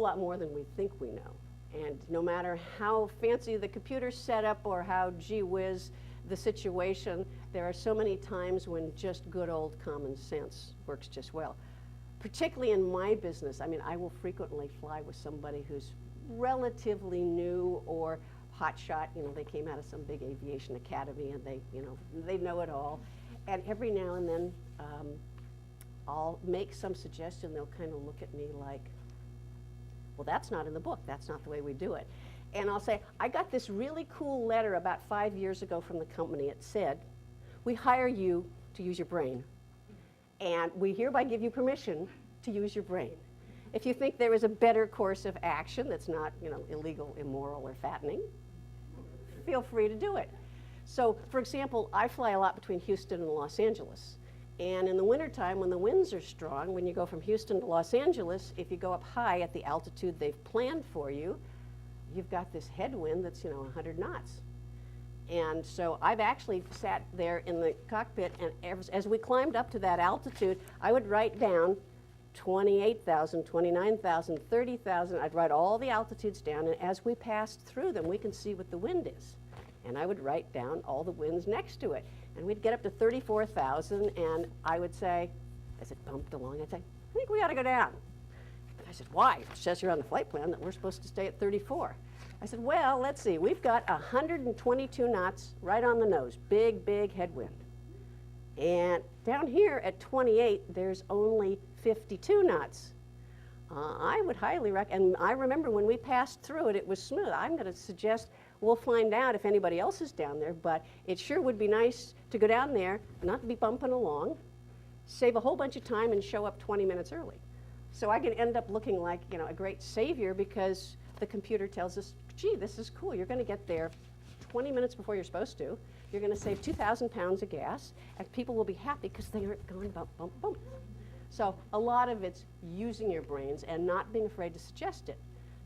lot more than we think we know. And no matter how fancy the computer's set up or how gee whiz the situation, there are so many times when just good old common sense works just well. Particularly in my business, I mean, I will frequently fly with somebody who's relatively new or hotshot. You know, they came out of some big aviation academy and they know it all. And every now and then, I'll make some suggestion. They'll kind of look at me like, well, that's not in the book. That's not the way we do it. And I'll say, I got this really cool letter about 5 years ago from the company. It said, we hire you to use your brain. And we hereby give you permission to use your brain. If you think there is a better course of action that's not, you know, illegal, immoral, or fattening, feel free to do it. So, for example, I fly a lot between Houston and Los Angeles. And in the wintertime, when the winds are strong, when you go from Houston to Los Angeles, if you go up high at the altitude they've planned for you, you've got this headwind that's, you know, 100 knots. And so I've actually sat there in the cockpit, and as we climbed up to that altitude, I would write down 28,000, 29,000, 30,000. I'd write all the altitudes down, and as we passed through them, we can see what the wind is. And I would write down all the winds next to it. And we'd get up to 34,000, and I would say, as it bumped along, I'd say, I think we ought to go down. I said, why? It says here on the flight plan that we're supposed to stay at 34. I said, well, let's see. We've got 122 knots right on the nose, big, big headwind. And down here at 28, there's only 52 knots. I would highly recommend, and I remember when we passed through it, it was smooth. I'm going to suggest we'll find out if anybody else is down there, but it sure would be nice to go down there, not to be bumping along, save a whole bunch of time, and show up 20 minutes early. So I could end up looking like, you know, a great savior because the computer tells us, gee, this is cool. You're going to get there 20 minutes before you're supposed to. You're going to save 2,000 pounds of gas, and people will be happy because they aren't going bump, bump, bump. So a lot of it's using your brains and not being afraid to suggest it.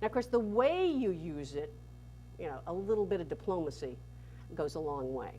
Now, of course, the way you use it, you know, a little bit of diplomacy goes a long way.